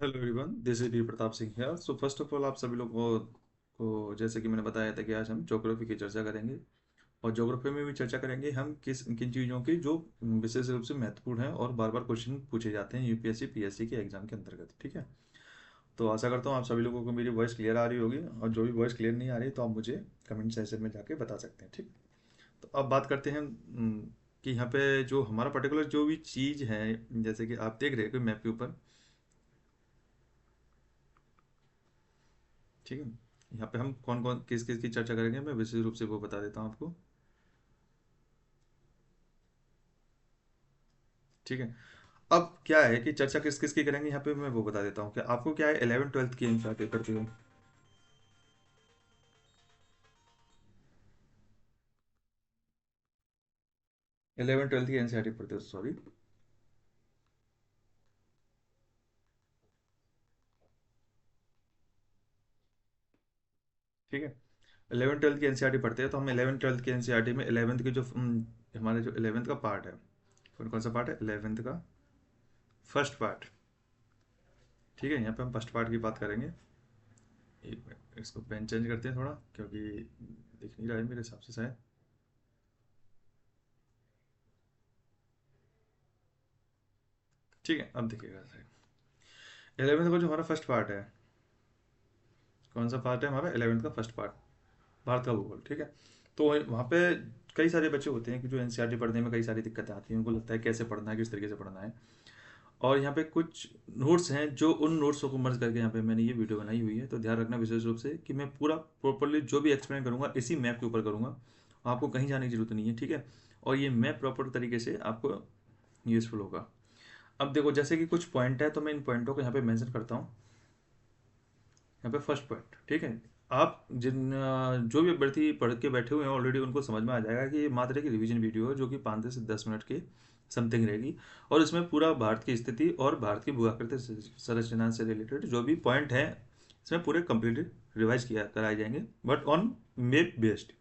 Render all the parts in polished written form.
Hello everyone, this is B Pratap Singh here. So first of all आप सभी लोगों को जैसे कि मैंने बताया था कि आज हम ज्योग्राफी की चर्चा करेंगे। और ज्योग्राफी में भी चर्चा करेंगे हम किन चीज़ों की जो विशेष रूप से महत्वपूर्ण है और बार बार क्वेश्चन पूछे जाते हैं यूपीएससी पीएससी के एग्जाम के अंतर्गत। ठीक है, तो आशा करता हूँ आप सभी लोगों को मेरी वॉइस क्लियर आ रही होगी, और जो भी वॉइस क्लियर नहीं आ रही तो आप मुझे कमेंट सेक्शन में जाके बता सकते हैं। ठीक, तो अब बात करते हैं कि यहाँ पे जो हमारा पर्टिकुलर जो भी चीज़ है, जैसे कि आप देख रहे हैं कि मैप के ऊपर। ठीक है, यहाँ पे हम कौन कौन किस किस की चर्चा करेंगे मैं विशेष रूप से वो बता देता हूँ आपको। ठीक है, अब क्या है कि चर्चा किस किस की करेंगे यहाँ पे मैं वो बता देता हूँ कि आपको क्या है 11th 12th की एनसीईआरटी पढ़ते हो। 11th 12th की एनसीईआरटी पढ़ते हो, सॉरी। ठीक है, 11th 12th की एनसीईआरटी पढ़ते हैं तो हम 11th 12th की एनसीईआरटी में 11th की जो हमारे जो 11th का पार्ट है, कौन कौन सा पार्ट है 11th का फर्स्ट पार्ट। ठीक है, यहाँ पे हम फर्स्ट पार्ट की बात करेंगे। एक मिनट, इसको पेन चेंज करते हैं थोड़ा, क्योंकि दिख नहीं रहा है मेरे हिसाब से शायद। ठीक है, अब दिखेगा शायद। 11th का जो हमारा फर्स्ट पार्ट है, कौन सा पार्ट है हमारा 11th का फर्स्ट पार्ट, भारत का भूगोल। ठीक है, तो वहाँ पे कई सारे बच्चे होते हैं कि जो एनसीईआरटी पढ़ने में कई सारी दिक्कतें आती हैं, उनको लगता है कैसे पढ़ना है, किस तरीके से पढ़ना है। और यहाँ पे कुछ नोट्स हैं जो उन नोट्सों को मर्ज करके यहाँ पे मैंने ये वीडियो बनाई हुई है, तो ध्यान रखना विशेष रूप से कि मैं पूरा प्रॉपरली जो भी एक्सप्लेन करूँगा इसी मैप के ऊपर करूँगा, आपको कहीं जाने की जरूरत नहीं है। ठीक है, और ये मैप प्रॉपर तरीके से आपको यूजफुल होगा। अब देखो, जैसे कि कुछ पॉइंट है तो मैं इन पॉइंटों को यहाँ पे मेंशन करता हूँ। यहाँ पे फर्स्ट पॉइंट, ठीक है, आप जो भी अभ्यर्थी पढ़ के बैठे हुए हैं ऑलरेडी उनको समझ में आ जाएगा कि ये मात्र एक रिवीजन वीडियो है जो कि 5 से 10 मिनट के समथिंग रहेगी। और इसमें पूरा भारत की स्थिति और भारत की भूआकृति संरचना से रिलेटेड जो भी पॉइंट हैं इसमें पूरे कंप्लीट रिवाइज किया कराए जाएंगे, बट ऑन मैप बेस्ड।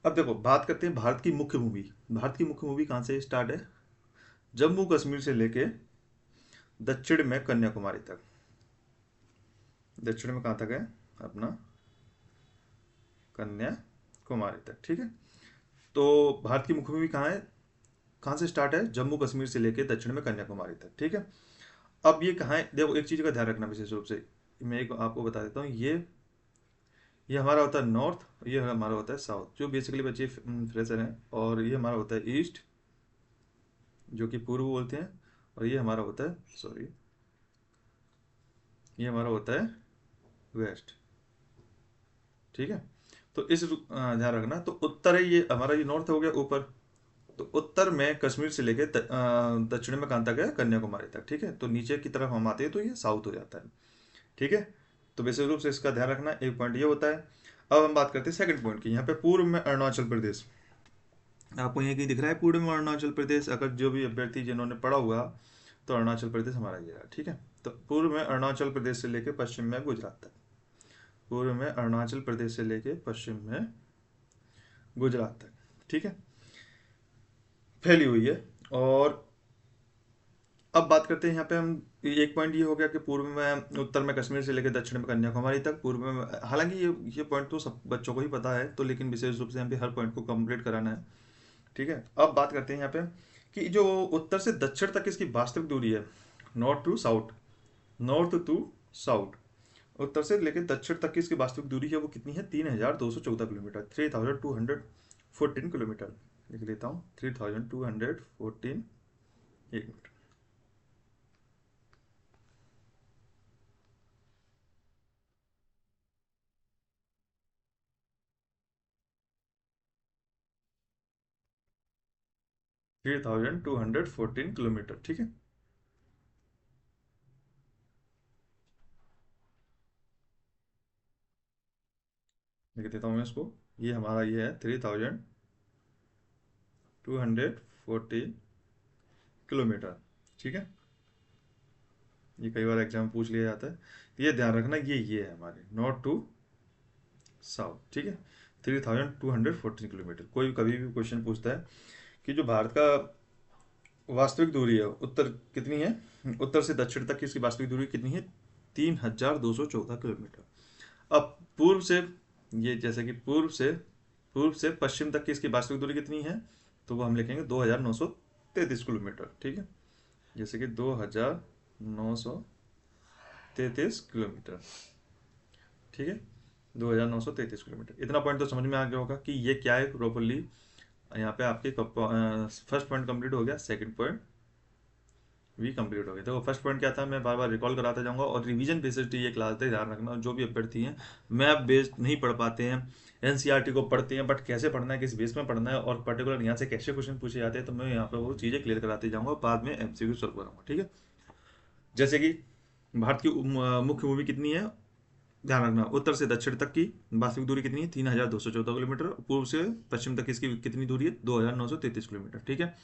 अब देखो, बात करते हैं भारत की मुख्य भूमि। भारत की मुख्य भूमि कहाँ से स्टार्ट है? जम्मू कश्मीर से लेके दक्षिण में कन्याकुमारी तक। दक्षिण में कहाँ तक है अपना? कन्याकुमारी तक। ठीक है, तो भारत की मुख्य भूमि कहाँ है? कहाँ से स्टार्ट है? जम्मू कश्मीर से लेकर दक्षिण में कन्याकुमारी तक। ठीक है, अब ये कहाँ है देखो, एक चीज़ का ध्यान रखना विशेष रूप से, मैं एक आपको बता देता हूँ। ये हमारा होता है नॉर्थ, ये हमारा होता है साउथ, जो बेसिकली बच्चे फ्रेशर हैं। और ये हमारा होता है ईस्ट, जो कि पूर्व बोलते हैं। और ये हमारा होता है, सॉरी, ये हमारा होता है वेस्ट। ठीक है, तो ध्यान रखना, तो उत्तर है ये हमारा, ये नॉर्थ हो गया ऊपर। तो उत्तर में कश्मीर से लेके दक्षिण में कहाँ तक है? कन्याकुमारी तक। ठीक है, तो नीचे की तरफ हम आते हैं तो ये साउथ हो जाता है। ठीक है, तो विशेष रूप से इसका ध्यान रखना, एक पॉइंट ये होता है। अब हम बात करते हैं सेकंड पॉइंट की। यहाँ पे पूर्व में अरुणाचल प्रदेश, आपको यहाँ कहीं दिख रहा है पूर्व में अरुणाचल प्रदेश? अगर जो भी अभ्यर्थी जिन्होंने पढ़ा हुआ, तो अरुणाचल प्रदेश हमारा ये रहा। ठीक है, तो पूर्व में अरुणाचल प्रदेश से लेके पश्चिम में गुजरात तक। पूर्व में अरुणाचल प्रदेश से लेके पश्चिम में गुजरात तक। ठीक है, फैली हुई है। और अब बात करते हैं यहाँ पे हम, एक पॉइंट ये हो गया कि पूर्व में उत्तर में कश्मीर से लेकर दक्षिण में कन्याकुमारी तक। पूर्व में, हालांकि ये पॉइंट तो सब बच्चों को ही पता है, तो लेकिन विशेष रूप से यहाँ पे हर पॉइंट को कंप्लीट कराना है। ठीक है, अब बात करते हैं यहाँ पे कि जो उत्तर से दक्षिण तक इसकी वास्तविक दूरी है, north to south, north to south, उत्तर से लेकर दक्षिण तक की इसकी वास्तविक दूरी है वो कितनी है? 3214 किलोमीटर, 3214 किलोमीटर। लिख लेता हूँ, 3214। एक मिनट, 3214 किलोमीटर। ठीक है, लिख देता हूँ मैं इसको। ये हमारा ये है 3214 किलोमीटर। ठीक है, ये कई बार एग्जाम में पूछ लिया जाता है, तो ये ध्यान रखना, ये है हमारे नॉर्थ टू साउथ। ठीक है, 3214 किलोमीटर। कोई कभी भी क्वेश्चन पूछता है कि जो भारत का वास्तविक दूरी है उत्तर कितनी है, उत्तर से दक्षिण तक की इसकी वास्तविक दूरी कितनी है? 3214 किलोमीटर। अब पूर्व से, ये जैसे कि पूर्व से पश्चिम तक की इसकी वास्तविक दूरी कितनी है? तो वो हम लिखेंगे 2933 किलोमीटर। ठीक है, जैसे कि 2933 किलोमीटर। ठीक है, 2933 किलोमीटर। इतना पॉइंट तो समझ में आ गया होगा कि ये क्या है प्रॉपरली। यहाँ पे आपके फर्स्ट पॉइंट कंप्लीट हो गया, सेकंड पॉइंट भी कंप्लीट हो गया। देखो फर्स्ट पॉइंट क्या था, मैं बार बार रिकॉल कराता जाऊंगा। और रिवीजन बेस्ड ये क्लास है, ध्यान रखना। जो भी अभ्यर्थी हैं मैप बेस्ड नहीं पढ़ पाते हैं, एनसीईआरटी को पढ़ते हैं, बट कैसे पढ़ना है, किस बेस में पढ़ना है, और पर्टिकुलर यहाँ से कैसे क्वेश्चन पूछे जाते हैं, तो मैं यहाँ पे वो चीज़ें क्लियर कराते जाऊँगा, बाद में एमसीक्यू सॉल्व करूँगा। ठीक है, जैसे कि भारत की मुख्य भूमि कितनी है, ध्यान रखना। उत्तर से दक्षिण तक की वास्तविक दूरी कितनी है? 3214 किलोमीटर। पूर्व से पश्चिम तक इसकी कितनी दूरी है? 2933 किलोमीटर। ठीक है,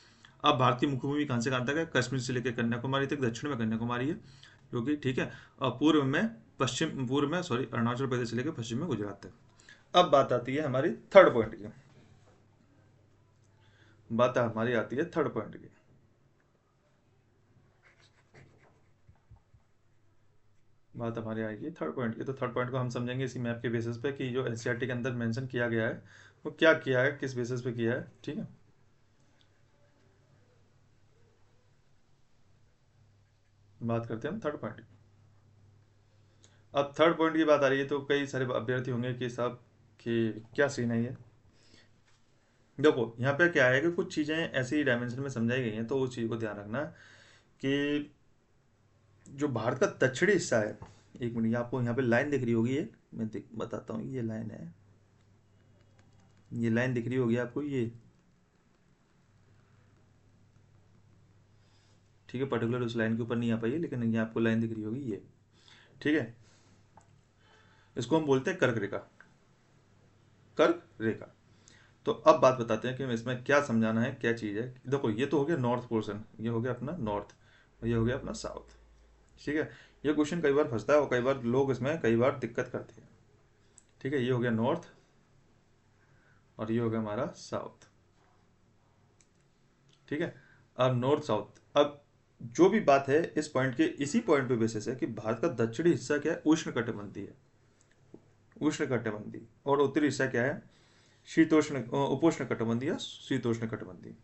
अब भारत की मुख्य भूमि कहाँ से कहाँ तक है? कश्मीर से लेकर कन्याकुमारी तक। दक्षिण में कन्याकुमारी है जो कि ठीक है, और पूर्व में सॉरी अरुणाचल प्रदेश से लेकर पश्चिम में गुजरात तक। अब बात आती है हमारी थर्ड पॉइंट की। बात हमारी आती है थर्ड पॉइंट की। बात हमारी आएगी थर्ड पॉइंट की। तो थर्ड पॉइंट को हम समझेंगे इसी मैप के बेसिस पे कि जो एनसीईआरटी के अंदर मेंशन किया गया है वो क्या किया है, किस बेसिस पे किया है। ठीक है, बात करते हैं हम थर्ड पॉइंट। अब थर्ड पॉइंट की बात आ रही है तो कई सारे अभ्यर्थी होंगे कि साहब कि क्या सीन है ये। देखो यहाँ पे क्या है कि कुछ चीज़ें ऐसी डायमेंशन में समझाई गई हैं, तो उस चीज़ को ध्यान रखना कि जो भारत का दक्षिणी हिस्सा है, एक मिनट, आपको यहाँ पे लाइन दिख रही होगी, ये मैं बताता हूँ। ये लाइन है, ये लाइन दिख रही होगी आपको ये। ठीक है, पर्टिकुलर उस लाइन के ऊपर नहीं आ पाई है, लेकिन ये आपको लाइन दिख रही होगी ये। ठीक है, इसको हम बोलते हैं कर्क रेखा। कर्क रेखा। तो अब बात बताते हैं कि इसमें क्या समझाना है, क्या चीज़ है। देखो ये तो हो गया नॉर्थ पोर्शन, ये हो गया अपना नॉर्थ, और ये हो गया अपना साउथ। ठीक है, ये क्वेश्चन कई बार फंसता है और कई बार लोग इसमें कई बार दिक्कत करते हैं। ठीक है, ये हो गया नॉर्थ और ये हो गया हमारा साउथ। ठीक है, अब नॉर्थ साउथ। अब जो भी बात है इस पॉइंट के, इसी पॉइंट पे बेसिस है कि भारत का दक्षिणी हिस्सा क्या है? उष्ण कटिबंधीय है, उष्ण कटिबंधीय। और उत्तरी हिस्सा क्या है? शीतोष्ण उपोष्ण कटिबंधीय या शीतोष्ण कटिबंधीय।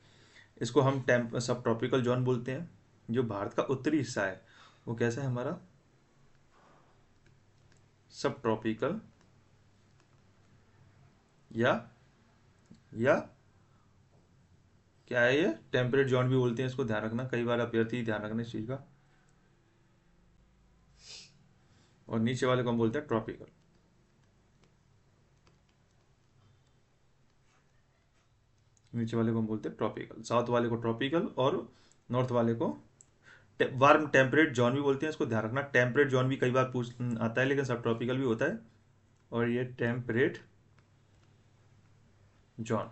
इसको हम टेम्प सब ट्रॉपिकल जोन बोलते हैं। जो भारत का उत्तरी हिस्सा है वो कैसा है हमारा? सब ट्रॉपिकल या क्या है, ये टेम्परेट जोन भी बोलते हैं इसको। ध्यान रखना, कई बार अभ्यर्थी ध्यान रखना इस चीज़ का। और नीचे वाले को हम बोलते हैं ट्रॉपिकल। नीचे वाले को हम बोलते हैं ट्रॉपिकल, साउथ वाले को ट्रॉपिकल, और नॉर्थ वाले को वार्म टेम्परेट जोन भी बोलते हैं इसको। ध्यान रखना, टेम्परेट जोन भी कई बार पूछ आता है, लेकिन सब ट्रॉपिकल भी होता है। और ये टेम्परेट जोन।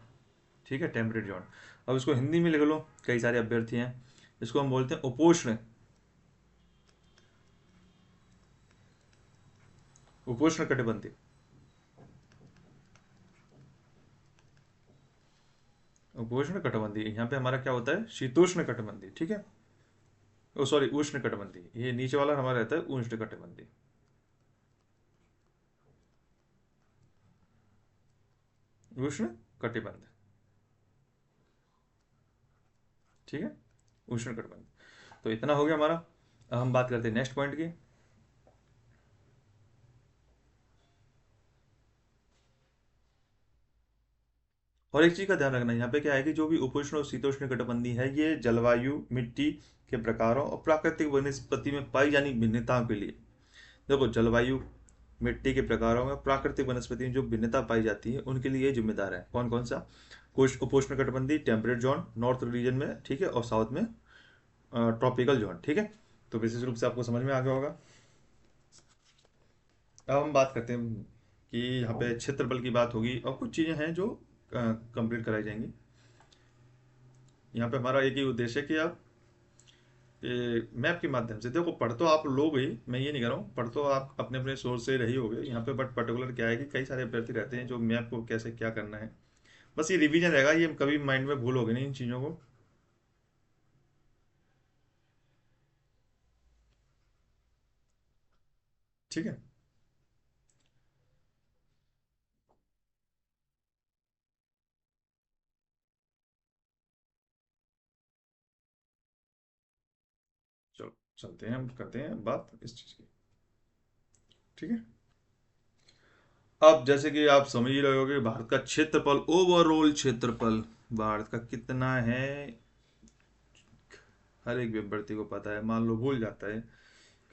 ठीक है, टेम्परेट जोन। अब इसको हिंदी में लिख लो, कई सारे अभ्यर्थी हैं। इसको हम बोलते हैं उपोष्ण, उपोष्ण कटिबंधीय। उपोष्ण कटिबंधीय, यहाँ पे हमारा क्या होता है? शीतोष्ण कटिबंधीय। ठीक है, ओ सॉरी, उष्ण कटिबंधीय। ये नीचे वाला हमारा रहता है उष्ण कटिबंधीय। उष्ण कटिबंध। ठीक है, उष्ण कटिबंध। तो इतना हो गया हमारा। अब हम बात करते हैं नेक्स्ट पॉइंट की। और एक चीज का ध्यान रखना, यहाँ पे क्या है कि जो भी उपोष्ण और शीतोष्ण कटिबंधीय है, ये जलवायु, मिट्टी के प्रकारों और प्राकृतिक वनस्पति में पाई जानी भिन्नताओं के लिए। देखो जलवायु, मिट्टी के प्रकारों में, प्राकृतिक वनस्पति में जो भिन्नता पाई जाती है उनके लिए ये जिम्मेदार है। कौन कौन सा? कुछ उपोष्ण कटिबंधीय टेम्परेट जोन नॉर्थ रीजन में, ठीक है, और साउथ में ट्रॉपिकल जोन। ठीक है, तो विशेष रूप से आपको समझ में आ गया होगा। अब हम बात करते हैं कि यहाँ पे क्षेत्रफल की बात होगी और कुछ चीज़ें हैं जो कंप्लीट कराई जाएंगी। यहाँ पे हमारा एक ही उद्देश्य है कि आप मैप के माध्यम से, देखो पढ़ तो आप लोग ही, मैं ये नहीं कर रहा हूँ, पढ़ तो आप अपने अपने सोर्स से रही होगे यहाँ पे, बट पर्टिकुलर क्या है कि कई सारे अभ्यर्थी रहते हैं जो मैप को कैसे क्या करना है, बस ये रिवीजन रहेगा, ये कभी माइंड में भूल होगी नहीं इन चीज़ों को। ठीक है। चलो चलते हैं, हम करते हैं बात इस चीज की। ठीक है। अब जैसे कि आप समझ ही रहे होगे, भारत का क्षेत्रफल, ओवरऑल क्षेत्रफल भारत का कितना है, हर एक व्यक्ति को पता है। मान लो भूल जाता है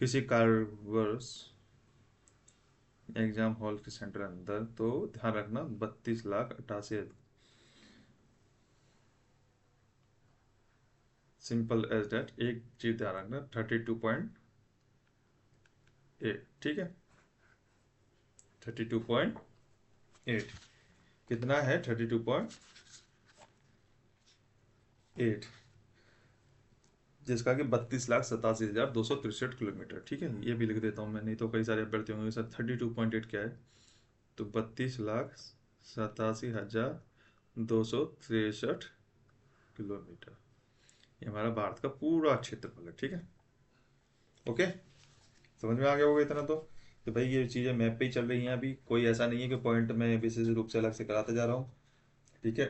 किसी कारणवश एग्जाम हॉल के सेंटर अंदर, तो ध्यान रखना 32 लाख 88। सिंपल एज डेट, एक चीज ध्यान रखना, 32.8। ठीक है, 32.8 कितना है, 32.8, जिसका कि 32,87,263 किलोमीटर। ठीक है, ये भी लिख देता हूँ मैं, नहीं तो कई सारे अभ्यर्थी होंगे सर 32.8 क्या है। तो 32,87,263 किलोमीटर, ये हमारा भारत का पूरा क्षेत्रफल है। ठीक है, ओके, समझ में आ गया होगा इतना तो भाई ये चीज़ें मैप पे ही चल रही हैं अभी, कोई ऐसा नहीं है कि पॉइंट में विशेष रूप से अलग से कराता जा रहा हूँ। ठीक है।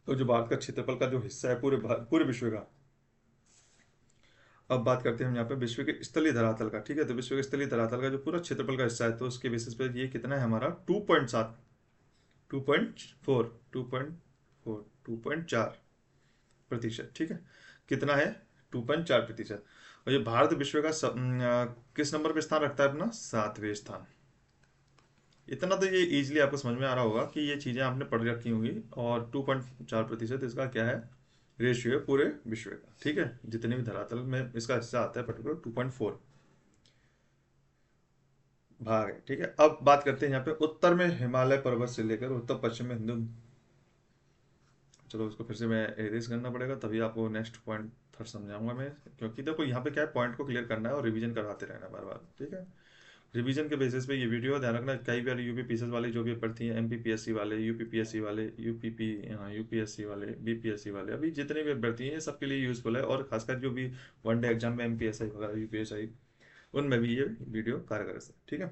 तो जो भारत का क्षेत्रफल का जो हिस्सा है पूरे विश्व का, अब बात करते हैं हम यहाँ पे विश्व के स्थलीय धरातल का। ठीक है, तो विश्व के स्थलीय धरातल का जो पूरा क्षेत्रफल का हिस्सा है, तो उसके बेसिस पे ये कितना है हमारा, 2.7, 2.4, 2.4, 2.4%। ठीक है, कितना है, 2.4%। और ये भारत विश्व का किस नंबर पे स्थान रखता है अपना, 7वें स्थान। इतना तो ये इजीली आपको समझ में आ रहा होगा कि ये चीज़ें आपने पढ़ रखी होंगी। और 2.4% इसका क्या है, रेशियो है पूरे विश्व का। ठीक है, जितने भी धरातल में इसका हिस्सा आता है पर्टिकुलर 2.4 भाग है। ठीक है, अब बात करते हैं यहाँ पे उत्तर में हिमालय पर्वत से लेकर उत्तर पश्चिम में हिंदू। चलो इसको फिर से मैं एरेज करना पड़ेगा, तभी आपको नेक्स्ट पॉइंट फिर समझाऊंगा मैं। क्योंकि देखो यहाँ पे क्या है, पॉइंट को क्लियर करना है और रिवीजन कराते रहना बार बार। ठीक है, रिवीजन के बेसिस पे ये वीडियो ध्यान रखना। कई बार यूपी पीएसएस वाले जो भी पढ़ती हैं, एमपीपीएससी वाले, यूपीपीएससी वाले, यूपीएससी वाले, बीपीएससी वाले, अभी जितने भी अभ्यर्थी हैं सबके लिए यूजफुल है। और खासकर जो भी वनडे एग्जाम में एमपीएसआई वगैरह, यूपीएसआई, उनमें भी ये वीडियो कारगर है। ठीक है,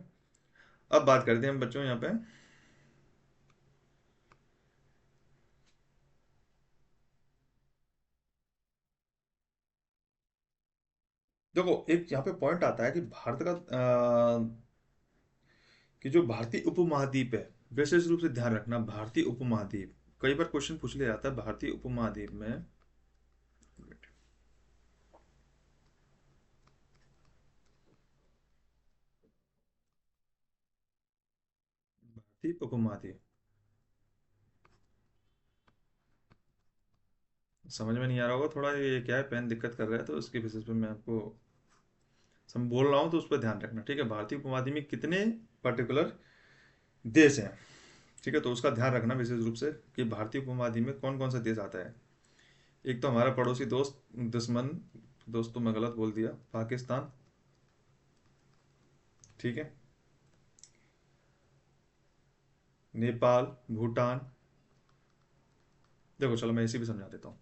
अब बात करते हैं हम बच्चों यहाँ पे। देखो एक यहाँ पे पॉइंट आता है कि भारत का कि जो भारतीय उपमहाद्वीप है, विशेष रूप से ध्यान रखना भारतीय उपमहाद्वीप, कई बार क्वेश्चन पूछ लिया जाता है भारतीय उपमहाद्वीप में। भारतीय उपमहाद्वीप समझ में नहीं आ रहा होगा थोड़ा, ये क्या है, पेन दिक्कत कर रहा है, तो उसके बेसिस पे मैं आपको बोल रहा हूँ, तो उस पर ध्यान रखना। ठीक है, भारतीय उपमहाद्वीप में कितने पर्टिकुलर देश हैं। ठीक है, तो उसका ध्यान रखना विशेष रूप से कि भारतीय उपमहाद्वीप में कौन कौन सा देश आता है। एक तो हमारा पड़ोसी दोस्त, दुश्मन, दोस्त तो मैं गलत बोल दिया, पाकिस्तान। ठीक है, नेपाल, भूटान। देखो चलो मैं इसी भी समझा देता हूँ।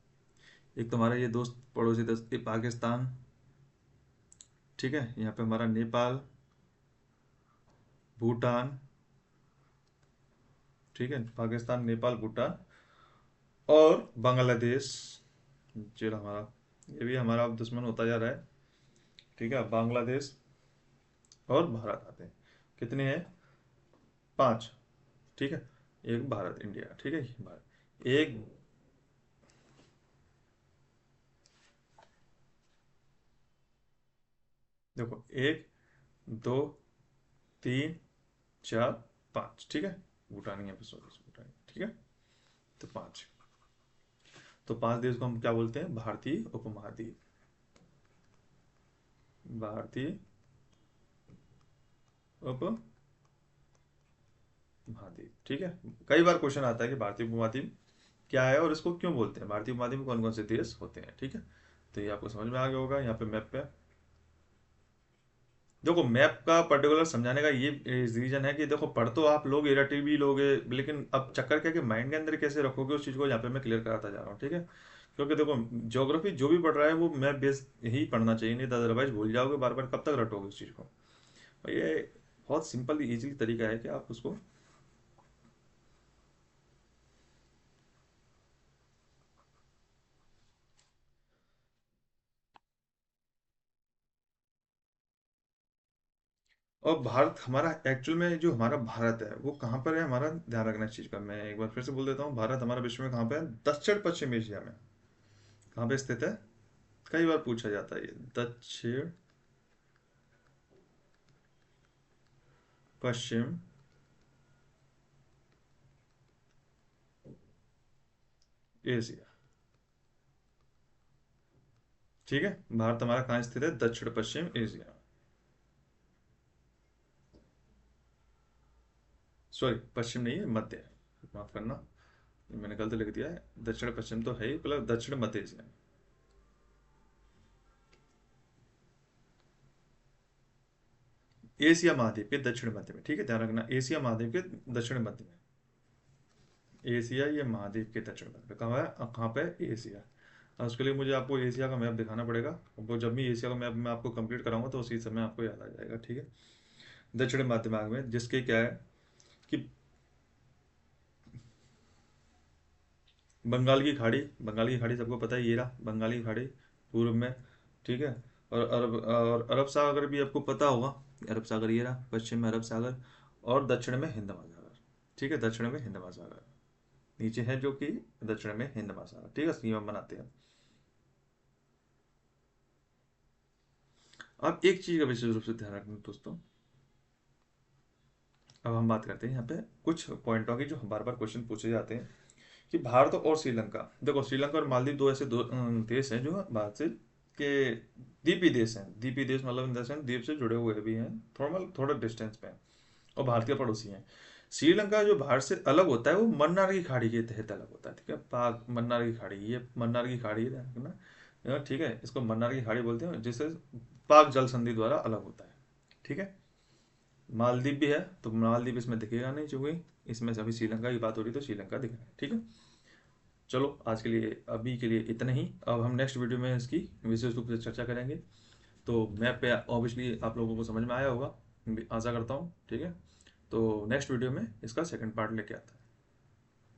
एक तो हमारा ये दोस्त पड़ोसी दोस्त ये पाकिस्तान। ठीक है, यहाँ पे हमारा नेपाल, भूटान। ठीक है, पाकिस्तान, नेपाल, भूटान और बांग्लादेश, जो हमारा, ये भी हमारा अब दुश्मन होता जा रहा है। ठीक है, बांग्लादेश और भारत आते हैं। कितने हैं, 5। ठीक है, एक भारत, इंडिया। ठीक है, भारत एक। देखो 1, 2, 3, 4, 5। ठीक है, भूटान यहाँ पे, सॉरी भूटान। ठीक है, तो 5, तो 5 देश को हम क्या बोलते हैं, भारतीय उपमहाद्वीप, भारतीय उपमहाद्वीप। ठीक है, कई बार क्वेश्चन आता है कि भारतीय उपमहाद्वीप क्या है और इसको क्यों बोलते हैं, भारतीय उपमहाद्वीप में कौन कौन से देश होते हैं। ठीक है, तो ये आपको समझ में आ गया होगा यहाँ पे मैप पे। देखो मैप का पर्टिकुलर समझाने का ये रीजन है कि देखो पढ़ तो आप लोग इरेटिव भी लोगे, लेकिन अब चक्कर क्या कि माइंड के अंदर कैसे रखोगे उस चीज़ को यहाँ पे मैं क्लियर कराता जा रहा हूँ। ठीक है, क्योंकि देखो ज्योग्राफी जो भी पढ़ रहा है वो मैप बेस ही पढ़ना चाहिए, नहीं तो अदरवाइज भूल जाओगे बार बार, कब तक रटोगे उस चीज़ को। और ये बहुत सिंपल इजीली तरीका है कि आप उसको। और भारत हमारा एक्चुअल में, जो हमारा भारत है वो कहाँ पर है, हमारा ध्यान रखना इस चीज़ का। मैं एक बार फिर से बोल देता हूँ, भारत हमारा विश्व में कहाँ पे है? दक्षिण पश्चिम एशिया में। कहाँ पे स्थित है? कई बार पूछा जाता है ये। दक्षिण पश्चिम एशिया। ठीक है, भारत हमारा कहाँ स्थित है? दक्षिण पश्चिम एशिया। सॉरी, पश्चिम नहीं है, मध्य है। माफ करना, मैंने गलत लिख दिया है। दक्षिण पश्चिम तो है ही, मतलब दक्षिण मध्य एशिया। एशिया महाद्वीप के दक्षिण मध्य में, ठीक है, ध्यान रखना, एशिया महाद्वीप के दक्षिण मध्य में। एशिया ये महाद्वीप के दक्षिण मध्य में कहाँ है? कहाँ पे? एशिया। और उसके लिए मुझे आपको एशिया का मैप दिखाना पड़ेगा। वो जब भी एशिया का मैप मैं आपको कंप्लीट कराऊंगा तो उसी समय आपको याद आ जाएगा, ठीक है। दक्षिण मध्य भाग में, जिसके क्या है कि बंगाल की खाड़ी सबको पता है, ये रहा बंगाल की खाड़ी पूर्व में, ठीक है। और अरब सागर भी आपको पता होगा। अरब सागर ये रहा, पश्चिम में अरब सागर, और दक्षिण में हिंद महासागर। ठीक है, दक्षिण में हिंद महासागर नीचे है, जो कि दक्षिण में हिंद महासागर, ठीक है, सीमा बनाते हैं। अब एक चीज का विशेष रूप से ध्यान रखना दोस्तों। अब हम बात करते हैं यहाँ पे कुछ पॉइंटों की, जो बार बार क्वेश्चन पूछे जाते हैं कि भारत और श्रीलंका। देखो, श्रीलंका और मालदीव दो ऐसे देश हैं जो भारत से के द्वीपी देश हैं। द्वीपी देश मतलब इन द सेंस द्वीप से जुड़े हुए भी हैं, थोड़ा डिस्टेंस पे हैं, और भारत के पड़ोसी हैं। श्रीलंका जो भारत से अलग होता है वो मन्नार की खाड़ी के तहत अलग होता है, ठीक है। पाक मन्नार की खाड़ी, ये मन्नार की खाड़ी है ना, ठीक है, इसको मन्नार की खाड़ी बोलते हैं, जिससे पाक जल संधि द्वारा अलग होता है, ठीक है। मालदीव भी है, तो मालदीव इसमें दिखेगा नहीं, चूंकि इसमें से अभी श्रीलंका की बात हो रही तो श्रीलंका दिख रहा है, ठीक है। चलो, आज के लिए, अभी के लिए इतना ही। अब हम नेक्स्ट वीडियो में इसकी विशेष रूप से चर्चा करेंगे। तो मैप पे ऑब्वियसली आप लोगों को समझ में आया होगा, आशा करता हूँ, ठीक है। तो नेक्स्ट वीडियो में इसका सेकंड पार्ट लेके आता हूँ।